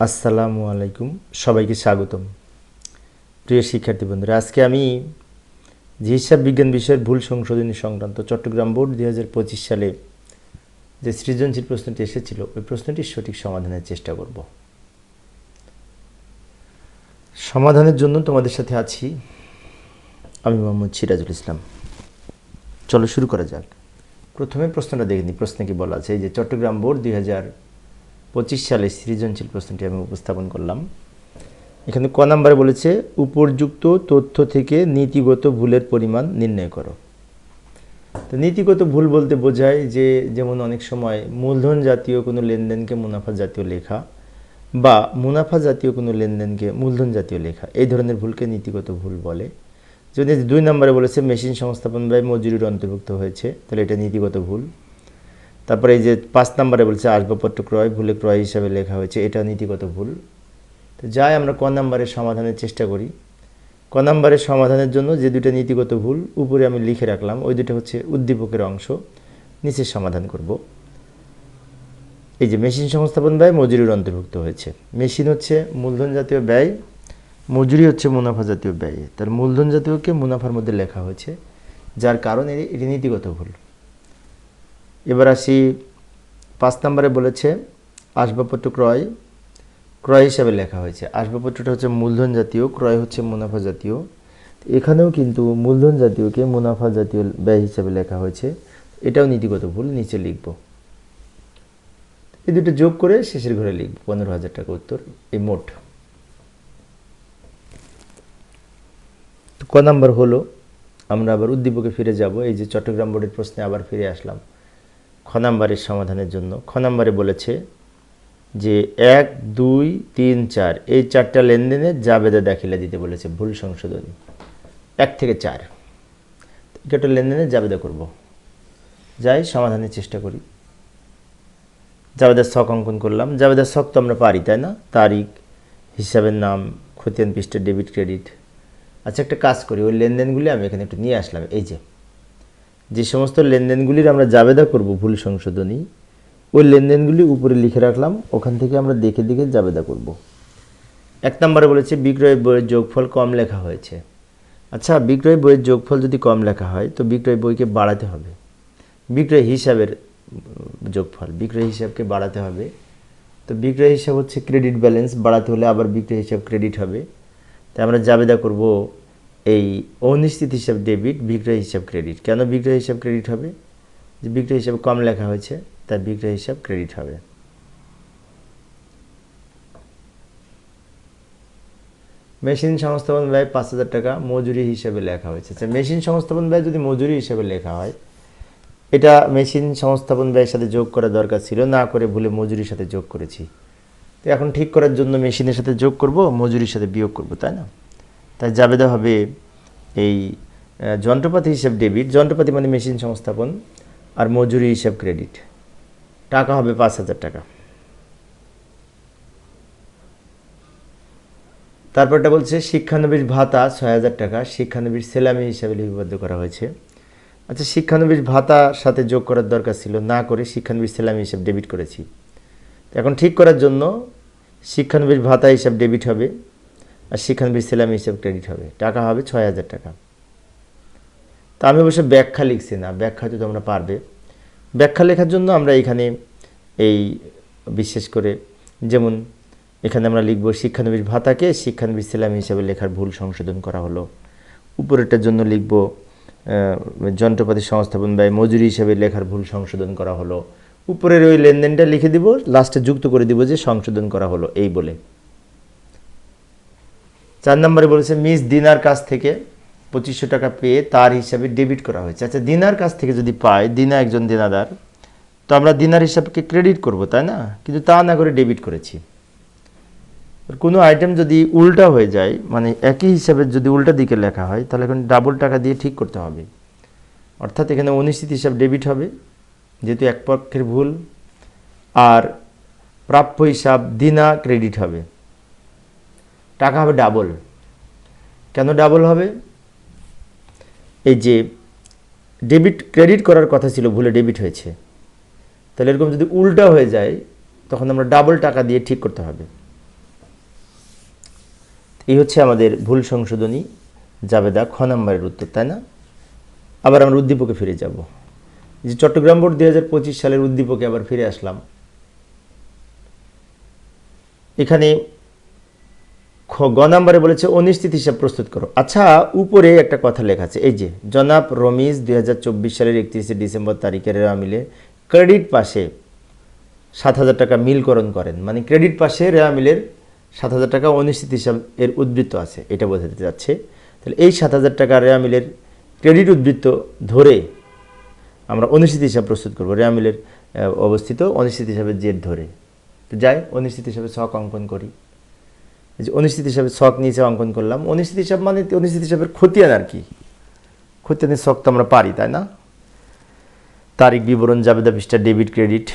আসসালামু আলাইকুম, সবাইকে স্বাগতম। প্রিয় শিক্ষার্থী বন্ধুরা, আজকে আমি যে হিসাব বিজ্ঞান বিষয়ের ভুল সংশোধনী সংক্রান্ত চট্টগ্রাম বোর্ড 2025 সালে যে সৃজনশীল প্রশ্নটি এসেছিল ওই প্রশ্নটির সঠিক সমাধানের চেষ্টা করব। সমাধানের জন্য তোমাদের সাথে আছি আমি মোহাম্মদ সিরাজুল ইসলাম। চলো শুরু করা যাক। প্রথমে প্রশ্নটা দেখে নিই। প্রশ্নে কি বলা আছে, এই যে চট্টগ্রাম বোর্ড 2025 সালে সৃজনশীল প্রশ্নটি আমি উপস্থাপন করলাম। এখানে ক নাম্বারে বলেছে উপর্যুক্ত তথ্য থেকে নীতিগত ভুলের পরিমাণ নির্ণয় করো। তো নীতিগত ভুল বলতে বোঝায় যে যেমন অনেক সময় মূলধন জাতীয় কোনো লেনদেনকে মুনাফা জাতীয় লেখা বা মুনাফা জাতীয় কোনো লেনদেনকে মূলধন জাতীয় লেখা, এই ধরনের ভুলকে নীতিগত ভুল বলে। যদি 2 নম্বরে বলেছে মেশিন সংস্থাপন ব্যয় মজুরির অন্তর্ভুক্ত হয়েছে, তাহলে এটা নীতিগত ভুল। তারপরে এই যে 5 নম্বরে বলেছে আসবাবপত্র ক্রয় ভুলে ক্রয় হিসাবে লেখা হয়েছে, এটা নীতিগত ভুল। তো যাই আমরা ক নাম্বারের সমাধানের চেষ্টা করি। ক নাম্বারের সমাধানের জন্য যে দুটো নীতিগত ভুল উপরে আমি লিখে রাখলাম, ওই দুটো হচ্ছে উদ্দীপকের অংশ, নিচে সমাধান করব। এই যে মেশিন সংস্থাপন ব্যয় মজুরির অন্তর্ভুক্ত হয়েছে, মেশিন হচ্ছে মূলধন জাতীয় ব্যয়, মজুরি হচ্ছে মুনাফা জাতীয় ব্যয়, তার মূলধন জাতীয়কে মুনাফার মধ্যে লেখা হয়েছে, যার কারণে এটি নীতিগত ভুল। এবার আসি 5 নম্বরে বলেছে আসবাবপত্র ক্রয় ক্রয় হিসাবে লেখা হয়েছে। আসবাবপত্রটা হচ্ছে মূলধন জাতীয়, ক্রয় হচ্ছে মুনাফা জাতীয়। এখানেও কিন্তু মূলধন জাতীয়কে মুনাফা জাতীয় ব্যয় হিসাবে লেখা হয়েছে, এটাও নীতিগত ভুল, নিচে লিখব। এই দুটো যোগ করে শেষের ঘরে লিখব 15,000 টাকা উত্তর, এই মোট। ক নাম্বার হলো, আমরা আবার উদ্দীপকে ফিরে যাব। এই যে চট্টগ্রাম বোর্ডের প্রশ্নে আবার ফিরে আসলাম খ নাম্বারের সমাধানের জন্য। খ নাম্বারে বলেছে যে 1, 2, 3, 4 এই 4টা লেনদেনের জাবেদা দাখিলা দিতে বলেছে, ভুল সংশোধনী 1 থেকে 4। একটা লেনদেনের জাবেদা করব, যাই সমাধানের চেষ্টা করি। জাবেদার ছক অঙ্কন করলাম। জাবেদার ছক তো আমরা পারি, তাই না? তারিখ, হিসাবের নাম, খতিয়ান পৃষ্ঠা, ডেবিট ক্রেডিট। আচ্ছা, একটা কাজ করি, ওই লেনদেনগুলি আমি এখানে একটু নিয়ে আসলাম। এই যে সমস্ত লেনদেনগুলির আমরা জাবেদা করব ভুল সংশোধনী, ওই লেনদেনগুলি উপরে লিখে রাখলাম, ওখান থেকে আমরা দেখে দেখে জাবেদা করব। 1 নম্বরে বলেছে বিক্রয় বইয়ের যোগফল কম লেখা হয়েছে। আচ্ছা, বিক্রয় বইয়ের যোগফল যদি কম লেখা হয় তো বিক্রয় বইকে বাড়াতে হবে। বিক্রয় হিসাবের যোগফল, বিক্রয় হিসাবকে বাড়াতে হবে। তো বিক্রয় হিসাব হচ্ছে ক্রেডিট ব্যালেন্স, বাড়াতে হলে আবার বিক্রয় হিসাব ক্রেডিট হবে। তাই আমরা জাবেদা করব এই অনিশ্চিত হিসাব ডেবিট, বিক্রয় হিসাব ক্রেডিট। কেন বিক্রয় হিসাব ক্রেডিট হবে? যে বিক্রয় হিসাব কম লেখা হয়েছে, তাই বিক্রয় হিসাব ক্রেডিট হবে। মেশিন সংস্থাপন ব্যয় 5,000 টাকা মজুরি হিসাবে লেখা হয়েছে। আচ্ছা, মেশিন সংস্থাপন ব্যয় যদি মজুরি হিসাবে লেখা হয়, এটা মেশিন সংস্থাপন ব্যয়ের সাথে যোগ করা দরকার ছিল, না করে ভুলে মজুরির সাথে যোগ করেছি। তো এখন ঠিক করার জন্য মেশিনের সাথে যোগ করব, মজুরির সাথে বিয়োগ করব, তাই না? তাই জাবেদা হবে এই যন্ত্রপাতি হিসাব ডেবিট, যন্ত্রপাতি মানে মেশিন সংস্থাপন, আর মজুরি হিসাব ক্রেডিট। টাকা হবে 5,000 টাকা। তারপরটা বলছে শিক্ষানবিশ ভাতা 6,000 টাকা শিক্ষানবিশ সেলামি হিসাবে লিপিবদ্ধ করা হয়েছে। আচ্ছা, শিক্ষানবিশ ভাতার সাথে যোগ করার দরকার ছিল, না করে শিক্ষানবিশ সেলামি হিসাব ডেবিট করেছি। এখন ঠিক করার জন্য শিক্ষানবিশ ভাতা হিসাব ডেবিট হবে আর শিক্ষানবিশ সেলামি হিসাব ক্রেডিট হবে। টাকা হবে 6,000 টাকা। তা আমি অবশ্য ব্যাখ্যা লিখছি না, ব্যাখ্যা তো তোমরা পারবে। ব্যাখ্যা লেখার জন্য আমরা এখানে এই বিশেষ করে যেমন এখানে আমরা লিখব শিক্ষানবিশ ভাতাকে শিক্ষানবিশ সেলামি হিসাবে লেখার ভুল সংশোধন করা হলো। উপরেরটার জন্য লিখব যন্ত্রপাতি সংস্থাপন ব্যয় মজুরি হিসাবে লেখার ভুল সংশোধন করা হলো। উপরের ওই লেনদেনটা লিখে দিব, লাস্টে যুক্ত করে দিব যে সংশোধন করা হলো এই বলে। 4 নম্বরে বলেছে মিস দিনার কাছ থেকে 2500 টাকা পেয়ে তার হিসাবে ডেবিট করা হয়েছে। আচ্ছা, দিনার কাছ থেকে যদি পাই, দিনা একজন দেনাদার, তো আমরা দিনার হিসাবকে ক্রেডিট করব, তাই না? কিন্তু তা না করে ডেবিট করেছি। কোনো আইটেম যদি উল্টা হয়ে যায়, মানে একই হিসাবের যদি উল্টা দিকে লেখা হয়, তাহলে এখন ডাবল টাকা দিয়ে ঠিক করতে হবে। অর্থাৎ এখানে অনিশ্চিত হিসাব ডেবিট হবে যেহেতু এক পক্ষের ভুল, আর প্রাপ্য হিসাব দিনা ক্রেডিট হবে। টাকা হবে ডাবল। কেন ডাবল হবে? এই যে ডেবিট ক্রেডিট করার কথা ছিল, ভুলে ডেবিট হয়েছে, তাহলে এরকম যদি উল্টা হয়ে যায় তখন আমরা ডাবল টাকা দিয়ে ঠিক করতে হবে। এই হচ্ছে আমাদের ভুল সংশোধনী জাবেদা খ নম্বরের উত্তর, তাই না? আবার আমরা উদ্দীপকে ফিরে যাব। যে চট্টগ্রাম বোর্ড 2025 সালের উদ্দীপকে আবার ফিরে আসলাম। এখানে গ নাম্বারে বলেছে অনিশ্চিত হিসাব প্রস্তুত করো। আচ্ছা, উপরে একটা কথা লেখা আছে, এই যে জনাব রমিজ 2024 সালের 31 ডিসেম্বর তারিখের রেওয়া মিলে ক্রেডিট পাশে 7,000 টাকা মিলকরণ করেন, মানে ক্রেডিট পাশে রেওয়া মিলের 7,000 টাকা অনিশ্চিত হিসাব এর উদ্বৃত্ত আছে, এটা বোঝাতে যাচ্ছে। তাহলে এই 7,000 টাকা রেওয়া মিলের ক্রেডিট উদ্বৃত্ত ধরে আমরা অনিশ্চিত হিসাব প্রস্তুত করব, রেওয়া মিলের অবস্থিত অনিশ্চিত হিসাবের জের ধরে। তো যাই অনিশ্চিত হিসাবে ছক অঙ্কন করি। যে অনিশ্চিত হিসাবে ছক নিচে অঙ্কন করলাম। অনিশ্চিত হিসাব মানে অনিশ্চিত হিসাবের খতিয়ান আর কি, খতিয়ানের ছক তো আমরা পারি, তাই না? তারিখ বিবরণ জাবেদা পৃষ্ঠা ডেবিট ক্রেডিট,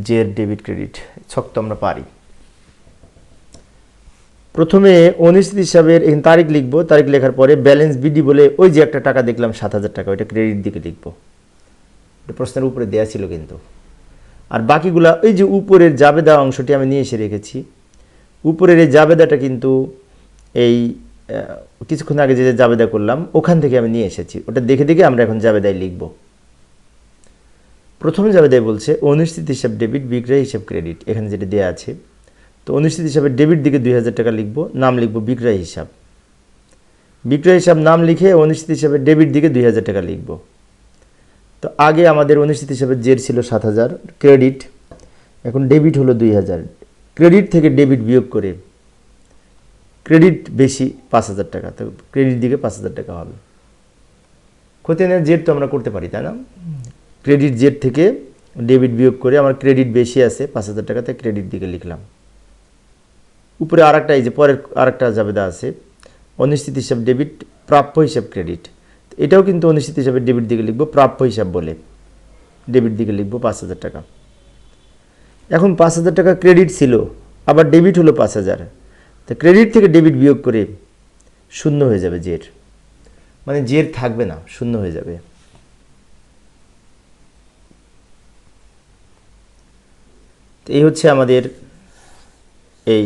জের ডেবিট ক্রেডিট ছক তো আমরা পারি। প্রথমে অনিশ্চিত হিসাবের এখানে তারিখ লিখবো, তারিখ লেখার পরে ব্যালেন্স বিডি বলে ওই যে একটা টাকা দেখলাম 7,000 টাকা, ওইটা ক্রেডিট দিকে লিখবো। এটা প্রশ্নের উপরে দেয়া ছিল কিন্তু। আর বাকিগুলা ওই যে উপরের জাবেদা অংশটি আমি নিয়ে এসে রেখেছি। উপরের এই জাবেদাটা কিন্তু এই কিছুক্ষণ আগে যে জাবেদা করলাম ওখান থেকে আমি নিয়ে এসেছি, ওটা দেখে দেখে আমরা এখন জাবেদায় লিখব। প্রথম জাবেদায় বলছে অনিশ্চিত হিসাব ডেবিট, বিক্রয় হিসাব ক্রেডিট, এখানে যেটা দেওয়া আছে। তো অনিশ্চিত হিসাবের ডেবিট দিকে 2,000 টাকা লিখবো, নাম লিখবো বিক্রয় হিসাব। বিক্রয় হিসাব নাম লিখে অনিশ্চিত হিসাবের ডেবিট দিকে 2,000 টাকা লিখবো। তো আগে আমাদের অনিশ্চিত হিসাবের জের ছিল 7,000 ক্রেডিট, এখন ডেবিট হলো 2,000। ক্রেডিট থেকে ডেবিট বিয়োগ করে ক্রেডিট বেশি 5,000 টাকা, তো ক্রেডিট দিকে 5,000 টাকা হবে। খতিয়ানের জেড তো আমরা করতে পারি, তাই না? ক্রেডিট জেড থেকে ডেবিট বিয়োগ করে আমার ক্রেডিট বেশি আছে 5,000 টাকা, তাই ক্রেডিট দিকে লিখলাম। উপরে আরেকটা এই যে পরের আরেকটা জাবেদা আছে অনিশ্চিত হিসাব ডেবিট, প্রাপ্য হিসাব ক্রেডিট। এটাও কিন্তু অনিশ্চিত হিসাবে ডেবিট দিকে লিখবো, প্রাপ্য হিসাব বলে ডেবিট দিকে লিখবো 5,000 টাকা। এখন 5,000 টাকা ক্রেডিট ছিল, আবার ডেবিট হলো 5,000, তো ক্রেডিট থেকে ডেবিট বিয়োগ করে শূন্য হয়ে যাবে জের, মানে জের থাকবে না, শূন্য হয়ে যাবে। তো এই হচ্ছে আমাদের এই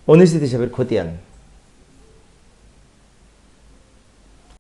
অনিশ্চিত হিসাবের খতিয়ান।